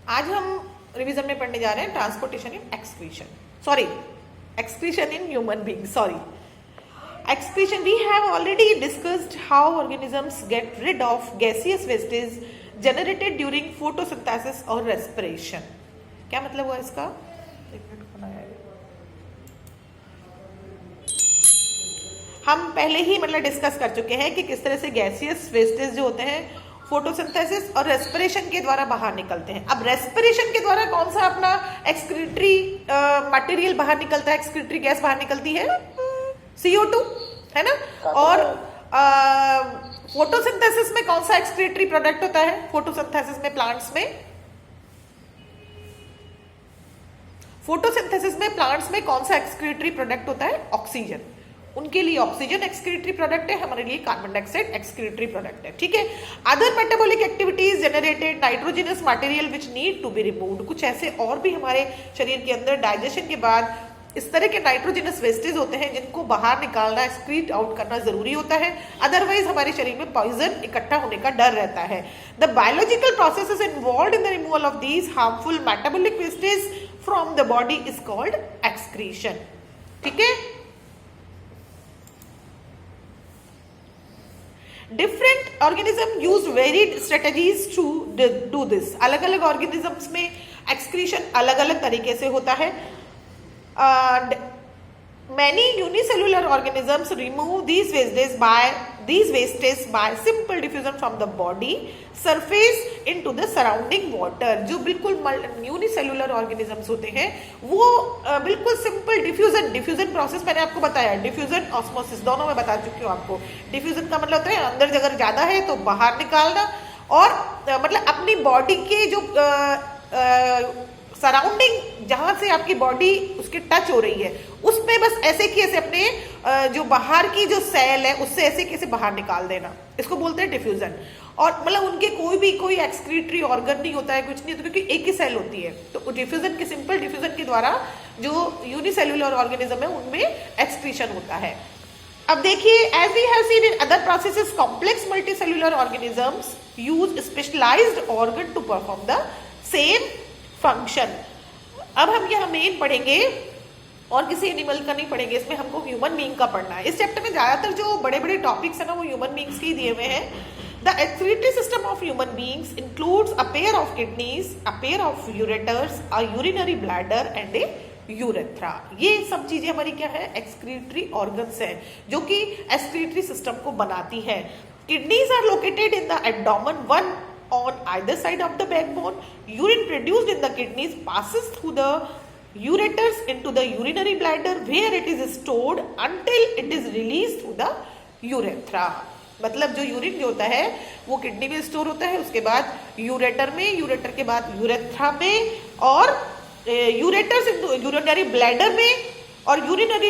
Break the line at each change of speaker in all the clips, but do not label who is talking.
आज हम रिवीजन में पढ़ने जा रहे हैं transportation in excretion, sorry excretion in human beings, sorry. Excretion, we have already discussed how organisms get rid of gaseous wastes generated during photosynthesis or respiration. क्या मतलब हुआ इसका? हम पहले ही मतलब डिस्कस कर चुके हैं कि किस तरह से गैसियस वेस्टेज जो होते हैं फोटोसिंथेसिस और रेस्पिरेशन के द्वारा बाहर निकलते हैं। अब रेस्पिरेशन के द्वारा कौन सा अपना एक्सक्रीटरी मटेरियल बाहर निकलता है, एक्सक्रीटरी गैस बाहर निकलती है CO2, है ना। और फोटोसिंथेसिस में कौन सा एक्सक्रीटरी प्रोडक्ट होता है? फोटोसिंथेसिस में प्लांट्स में कौन सा एक्सक्रीटरी प्रोडक्ट होता है? ऑक्सीजन। उनके लिए ऑक्सीजन एक्सक्रीटरी प्रोडक्ट है, हमारे लिए कार्बन डाइऑक्साइड एक्सक्रीटरी प्रोडक्ट है, ठीक है। Other metabolic activities generated nitrogenous material which need to be removed. कुछ ऐसे और भी हमारे शरीर के अंदर डाइजेशन के बाद इस तरह के नाइट्रोजनस वेस्टेज होते हैं जिनको बाहर निकालना, एक्सक्रीट आउट करना जरूरी होता है, अदरवाइज हमारे शरीर में पॉइजन इकट्ठा होने का डर रहता है। The biological processes involved in the removal of these harmful metabolic wastage from the body is called excretion, ठीक है। Different organism use varied strategies to do this. अलग अलग ऑर्गेनिजम्स में एक्सक्रीशन अलग अलग तरीके से होता है। Many unicellular organisms remove these wastes by simple diffusion from the body surface into the surrounding water। जो बिल्कुल यूनिसेलुलर ऑर्गेनिजम्स होते हैं वो बिल्कुल सिंपल डिफ्यूजन प्रोसेस मैंने आपको बताया, डिफ्यूजन ऑस्मोसिस दोनों में बता चुकी हूँ आपको। डिफ्यूजन का मतलब होता है अंदर अगर ज्यादा है तो बाहर निकालना, और मतलब अपनी बॉडी के जो सराउंडिंग जहां से आपकी बॉडी उसके टच हो रही है उसमें बस ऐसे कि ऐसे अपने जो बाहर की जो सेल है उससे ऐसे कैसे बाहर निकाल देना, इसको बोलते हैं डिफ्यूजन। और मतलब उनके कोई एक्सक्रीटरी ऑर्गन नहीं होता है, कुछ नहीं होता, क्योंकि एक ही सेल होती है। तो डिफ्यूजन के सिंपल डिफ्यूजन के द्वारा जो यूनिसेल्युलर ऑर्गेनिज्म है उनमें एक्सक्रीशन होता है। अब देखिए, as we have seen in other processes complex multicellular organisms use specialised organ to perform the same function. अब हम यहाँ मेन पढ़ेंगे और किसी एनिमल का नहीं पढ़ेंगे, इसमें हमको ह्यूमन बीइंग का पढ़ना है। इस चैप्टर में ज्यादातर जो बड़े बड़े टॉपिक्स है ना वो ह्यूमन बीइंग्स के ही दिए हुए हैं। The excretory system of human beings includes a pair of kidneys, a pair of ureters, a urinary bladder and A urethra. ये सब चीजें हमारी क्या है? एक्सक्रीटरी ऑर्गन्स हैं जो कि एक्सक्रीटरी सिस्टम को बनाती है। Kidneys are located in the abdomen, one on either side of the backbone. Urine produced in the kidneys passes through the ureters into the urinary bladder where it is stored until it is released through the urethra। मतलब जो urine जो होता है वो kidney में store होता है, उसके बाद यूरेटर में, यूरेटर के बाद यूरेथ्रा में, और यूरेटर्स यूरिनरी ब्लैडर में, और यूरिनरी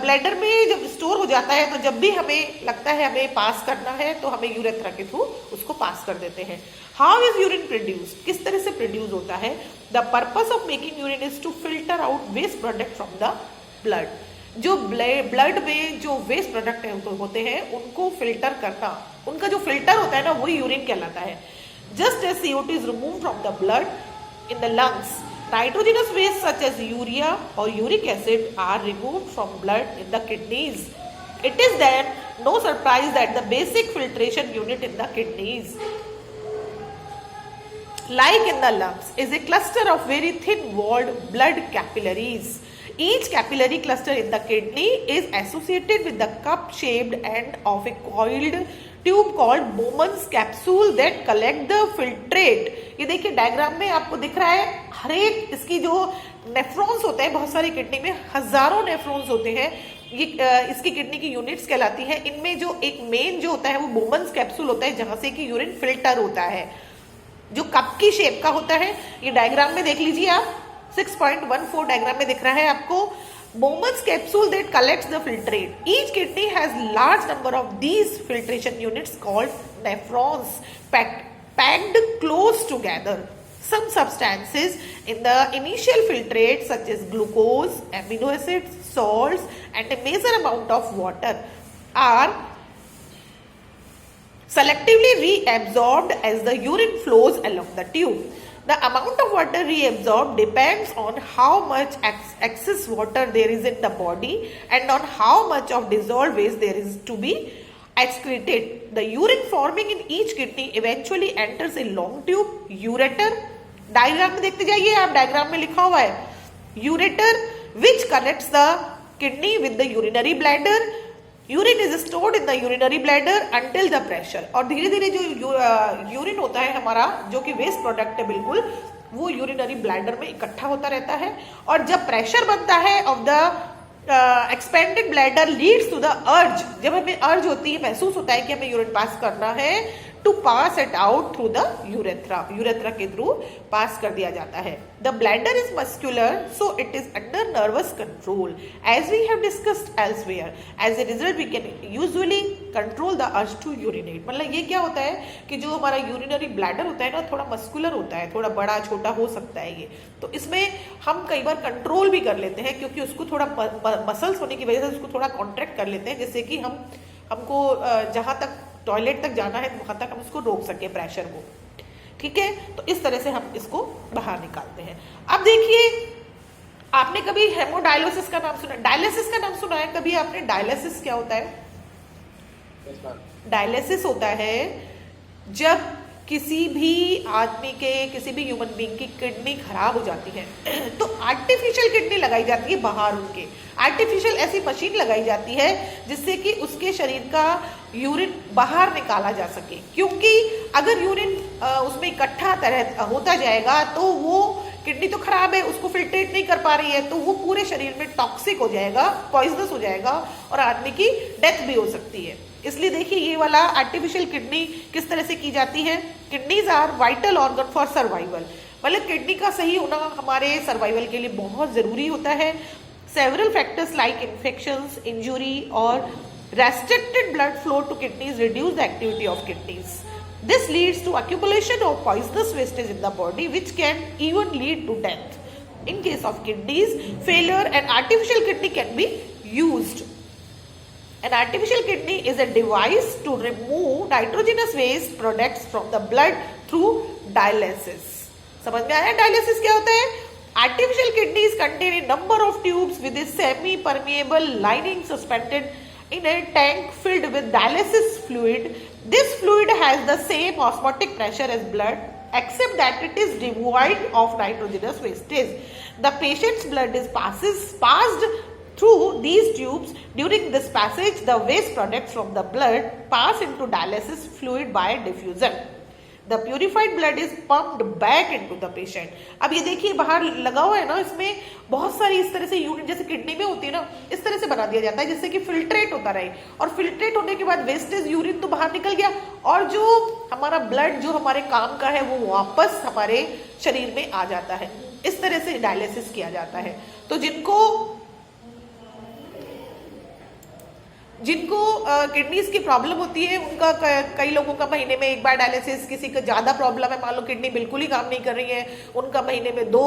ब्लैडर में जब स्टोर हो जाता है तो जब भी हमें लगता है हमें पास करना है तो हमें यूरेथ्रा के थ्रू उसको पास कर देते हैं। How is urine produce? किस तरह से प्रोड्यूस होता है? The purpose of making urine is to filter out waste product from the blood. जो ब्लड में जो वेस्ट प्रोडक्ट होते हैं उनको फिल्टर करना, उनका जो फिल्टर होता है ना वही यूरिन कहलाता है। Just as CO2 is remove from the blood in the lungs, nitrogenous waste such as urea or uric acid are removed from blood in the kidneys. It is then no surprise that the basic filtration unit in the kidneys, like in the lungs, is a cluster of very thin-walled blood capillaries. Each capillary cluster in the kidney is associated with the cup-shaped end of a coiled tube called Bowman's capsule that collect the filtrate. ये देखिए diagram में आपको दिख रहा है, हर एक इसकी जो नेफ्रॉन्स होते हैं, बहुत सारी किडनी में हजारों नेफ्रॉन्स होते हैं, ये इसकी किडनी की यूनिट्स कहलाती है। इनमें जो एक मेन जो होता है वो बोमन्स कैप्सूल होता है जहां से कि यूरिन फिल्टर होता है, जो कप की शेप का होता है। ये डायग्राम में देख लीजिए आप, 6.14 डायग्राम में दिख रहा है आपको। Bowman's capsule that collects the filtrate. Each kidney has large number of these filtration units called nephrons packed close together. Some substances in the initial filtrate such as glucose, amino acids, salts and a major amount of water are selectively reabsorbed as the urine flows along the tube. The amount of water reabsorbed depends on how much excess water there is in the body and on how much of dissolved waste there is to be excreted. The urine forming in each kidney eventually enters a long tube, ureter. Diagram में देखते जाइए आप, diagram में लिखा हुआ है ureter which connects the kidney with the urinary bladder. Urine is stored in the urinary bladder until the pressure. और धीरे धीरे जो यूरिन होता है हमारा, जो कि वेस्ट प्रोडक्ट है बिल्कुल, वो यूरिनरी ब्लैडर में इकट्ठा होता रहता है, और जब प्रेशर बनता है of the expanded bladder leads to the urge, जब हमें अर्ज होती है, महसूस होता है कि हमें यूरिन पास करना है, to pass it out through the urethra, urethra के थ्रू पास कर दिया जाता है. The bladder is muscular, so it is under nervous control as we have discussed elsewhere. As a result we can usually control the urge to urinate. मतलब ये क्या होता है कि जो हमारा यूरिनरी ब्लैडर होता है ना, थोड़ा मस्कुलर होता है, थोड़ा बड़ा छोटा हो सकता है ये, तो इसमें हम कई बार कंट्रोल भी कर लेते हैं, क्योंकि उसको थोड़ा मसल्स होने की वजह से उसको थोड़ा कॉन्ट्रैक्ट कर लेते हैं, जिससे कि हमको जहां तक टॉयलेट तक जाना है वहां तक हम उसको रोक सके प्रेशर को. ठीक है, तो इस तरह से हम इसको बाहर निकालते हैं. अब देखिए, आपने कभी हेमोडायलिसिस का नाम सुना, डायलिसिस का नाम सुना है कभी आपने? डायलिसिस क्या होता है? डायलिसिस होता है जब किसी भी आदमी के, किसी भी ह्यूमन बीइंग की किडनी खराब हो जाती है तो आर्टिफिशियल किडनी लगाई जाती है बाहर. उनके आर्टिफिशियल ऐसी मशीन लगाई जाती है जिससे कि उसके शरीर का यूरिन बाहर निकाला जा सके, क्योंकि अगर यूरिन उसमें इकट्ठा होता जाएगा तो वो किडनी तो खराब है, उसको फिल्ट्रेट नहीं कर पा रही है, तो वो पूरे शरीर में टॉक्सिक हो जाएगा, पॉइजनस हो जाएगा, और आदमी की डेथ भी हो सकती है. इसलिए देखिए, ये वाला आर्टिफिशियल किडनी किस तरह से की जाती है. Kidneys are vital organ for survival. मतलब किडनी का सही होना हमारे सर्वाइवल के लिए बहुत जरूरी होता है. Several factors like infections, injury और restricted blood flow to kidneys reduce the activity of kidneys. This leads to accumulation of poisonous wastage in the body, which can even lead to death. In case of kidneys failure, an artificial kidney can be used. An artificial kidney is a device to remove nitrogenous waste products from the blood through dialysis. समझ में आया dialysis क्या होता है? Artificial kidneys contain a number of tubes with a semi-permeable lining suspended in a tank filled with dialysis fluid. This fluid has the same osmotic pressure as blood, except that it is devoid of nitrogenous wastage. The patient's blood is passed through these tubes. During this passage, the waste products from the blood pass into dialysis fluid by diffusion. The purified blood is pumped back into the patient. अब ये देखिए, बाहर लगा हुआ है ना, इसमें बहुत सारी इस तरह से यूनिट जैसे किडनी में होती है ना, इस तरह से बना दिया जाता है जिससे कि फिल्ट्रेट होता रहे, और फिल्ट्रेट होने के बाद वेस्टेज यूरिन तो बाहर निकल गया, और जो हमारा ब्लड जो हमारे काम का है वो वापस हमारे शरीर में आ जाता है. इस तरह से डायलिसिस किया जाता है. तो जिनको किडनीज की प्रॉब्लम होती है, उनका कई लोगों का महीने में एक बार डायलिसिस, किसी का ज्यादा प्रॉब्लम है, मान लो किडनी बिल्कुल ही काम नहीं कर रही है, उनका महीने में 2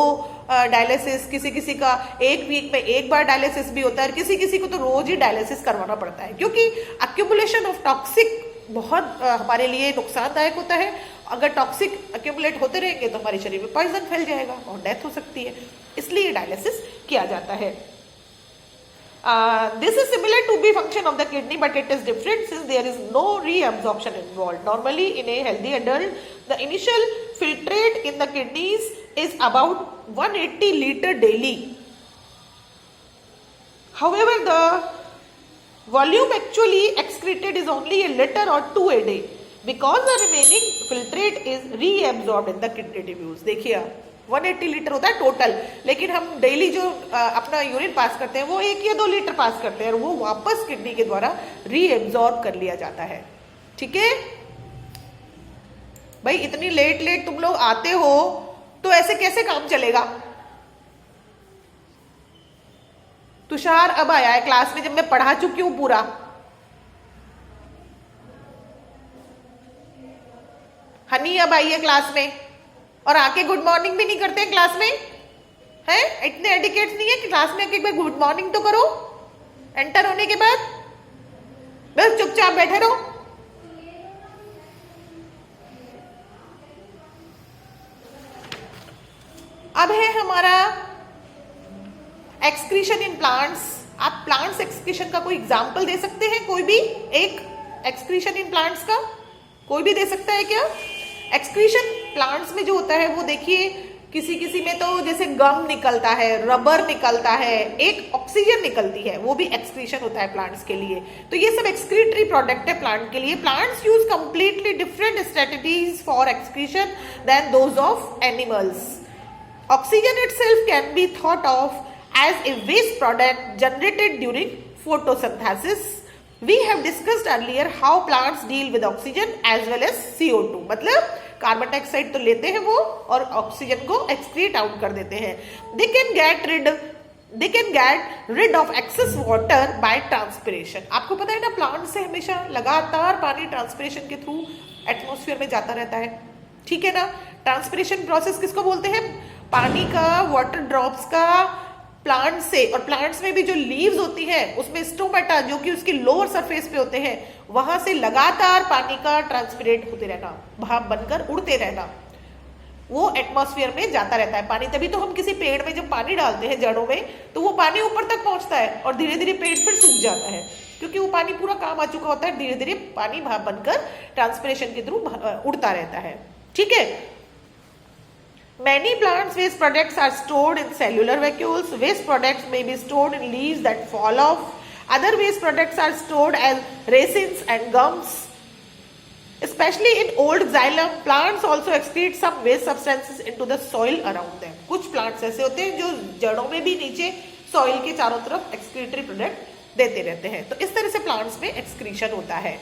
डायलिसिस, किसी का 1 वीक में 1 बार डायलिसिस भी होता है, किसी को तो रोज ही डायलिसिस करवाना पड़ता है, क्योंकि अक्यूमुलेशन ऑफ टॉक्सिक बहुत हमारे लिए नुकसानदायक होता है. अगर टॉक्सिक अक्यूमुलेट होते रहेंगे तो हमारे शरीर में पॉइजन फैल जाएगा और डेथ हो सकती है, इसलिए डायलिसिस किया जाता है. This is similar to the function of the kidney, but it is different since there is no reabsorption involved. Normally, in a healthy adult, the initial filtrate in the kidneys is about 180 liter daily. However, the volume actually excreted is only a liter or 2 a day, because the remaining filtrate is reabsorbed in the kidney tubules. देखिए, 180 litre होता है total, लेकिन हम daily जो अपना urine pass करते हैं वो 1 या 2 लीटर पास करते हैं, और वो वापस किडनी के द्वारा रीएब्सॉर्ब कर लिया जाता है. ठीक है भाई, इतनी लेट तुम लोग आते हो तो ऐसे कैसे काम चलेगा? तुषार अब आया है क्लास में जब मैं पढ़ा चुकी हूं पूरा. हनी अब आई है क्लास में, और आके गुड मॉर्निंग भी नहीं करते हैं क्लास में, हैं? इतने एडिकेट्स नहीं है कि क्लास में आके एक बार गुड मॉर्निंग तो करो एंटर होने के बाद. बस चुपचाप बैठे रहो. अब है हमारा एक्सक्रीशन इन प्लांट्स। आप प्लांट्स एक्सक्रीशन का कोई एग्जांपल दे सकते हैं? कोई भी एक एक्सक्रीशन इन प्लांट्स का कोई भी दे सकता है क्या? एक्सक्रीशन प्लांट्स में जो होता है वो देखिए, किसी किसी में तो जैसे गम निकलता है, रबर निकलता है, एक ऑक्सीजन निकलती है, वो भी एक्सक्रीशन होता है प्लांट्स के लिए। तो ये सब एक्सक्रीटरी प्रोडक्ट है प्लांट के लिए। Plants use completely different strategies for excretion than those of animals. Oxygen itself can be thought of as a waste product generated during photosynthesis. We have discussed earlier how plants deal with oxygen as well as CO2. मतलब carbon dioxide तो लेते हैं वो और oxygen को excrete out कर देते हैं। They can get rid of excess water by transpiration. आपको पता है ना, प्लांट से हमेशा लगातार पानी ट्रांसपिरेशन के थ्रू एटमॉस्फेयर में जाता रहता है, ठीक है ना। ट्रांसपिरेशन प्रोसेस किसको बोलते हैं? पानी का, वाटर ड्रॉप्स का प्लांट से, और प्लांट्स में भी जो लीव्स होती है उसमें स्टोमेटा जो कि उसकी लोअर सरफेस पे होते हैं, वहां से लगातार पानी का ट्रांसपिरेट होते रहना, भाप बनकर उड़ते रहना, वो एटमॉस्फेयर में जाता रहता है पानी। तभी तो हम किसी पेड़ में जब पानी डालते हैं जड़ों में, तो वो पानी ऊपर तक पहुंचता है और धीरे धीरे पेड़ फिर सूख जाता है, क्योंकि वो पानी पूरा काम आ चुका होता है। धीरे धीरे पानी भाप बनकर ट्रांसपिरेशन के थ्रू उड़ता रहता है, ठीक है। Many plants waste products are stored in cellular vacuoles. Waste products may be stored in leaves that fall off. Other waste products are stored as resins and gums. Especially in old xylem, plants also excrete some waste substances into the soil around them. कुछ plants ऐसे होते हैं जो जड़ों में भी नीचे soil के चारों तरफ excretory product देते रहते हैं। तो इस तरह से plants में excretion होता है।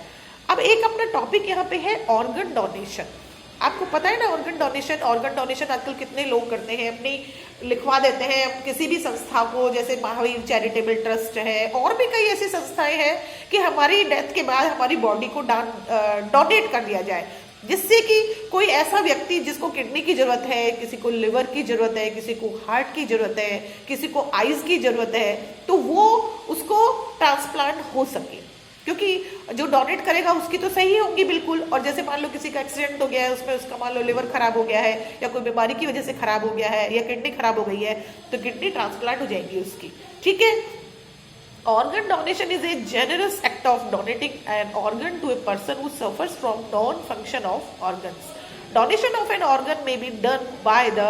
अब एक अपना टॉपिक यहाँ पे है organ donation। आपको पता है ना ऑर्गन डोनेशन आजकल कितने लोग करते हैं, अपनी लिखवा देते हैं किसी भी संस्था को, जैसे महावीर चैरिटेबल ट्रस्ट है और भी कई ऐसी संस्थाएं हैं कि हमारी डेथ के बाद हमारी बॉडी को डोनेट कर दिया जाए, जिससे कि कोई ऐसा व्यक्ति जिसको किडनी की जरूरत है, किसी को लिवर की जरूरत है, किसी को हार्ट की जरूरत है, किसी को आईज की जरूरत है, तो वो उसको ट्रांसप्लांट हो सके, क्योंकि जो डोनेट करेगा उसकी तो सही होंगी बिल्कुल। और जैसे मान लो किसी का एक्सीडेंट हो गया है, उसमें उसका मान लो लिवर खराब हो गया है या कोई बीमारी की वजह से खराब हो गया है या किडनी खराब हो गई है, तो किडनी ट्रांसप्लांट हो जाएगी उसकी, ठीक है। Organ donation is a generous act of donating an organ to a person who suffers from non function of organs. Donation of an organ may be done by the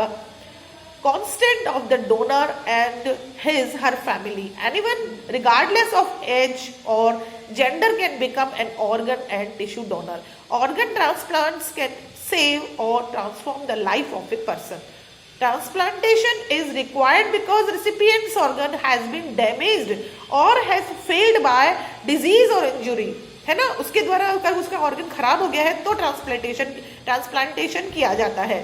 consent of the donor and her family. Anyone regardless of age or gender can become an organ and tissue donor. Organ transplants can save or transform the life of a person. Transplantation is required because recipient's organ has been damaged or has failed by disease or injury, है ना। उसके द्वारा अगर उसका organ खराब हो गया है तो ट्रांसप्लांटेशन किया जाता है।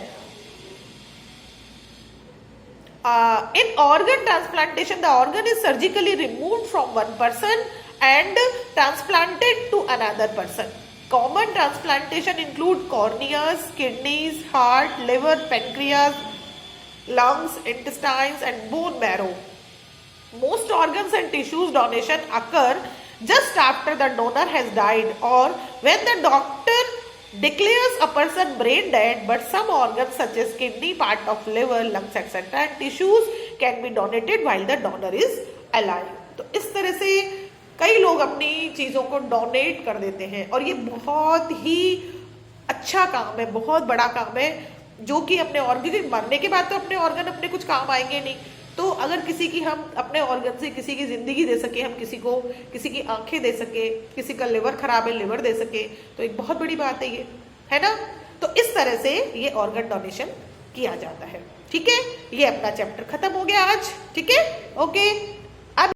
In organ transplantation, the organ is surgically removed from one person and transplanted to another person. Common transplantation include corneas, kidneys, heart, liver, pancreas, lungs, intestines, and bone marrow. Most organs and tissues donation occur just after the donor has died or when the doctor declares a person brain dead, but some organs such as kidney, part of liver, lungs, etc. and tissues can be donated while the donor is alive. तो इस तरह से कई लोग अपनी चीजों को donate कर देते हैं और ये बहुत ही अच्छा काम है, बहुत बड़ा काम है, जो कि अपने ऑर्गन मरने के बाद तो अपने ऑर्गन अपने कुछ काम आएंगे नहीं, तो अगर किसी की हम अपने ऑर्गन से किसी की जिंदगी दे सके, हम किसी की आंखें दे सके, किसी का लिवर खराब है लिवर दे सके, तो एक बहुत बड़ी बात है ये, है ना। तो इस तरह से ये ऑर्गन डोनेशन किया जाता है, ठीक है। ये अपना चैप्टर खत्म हो गया आज, ठीक है, ओके।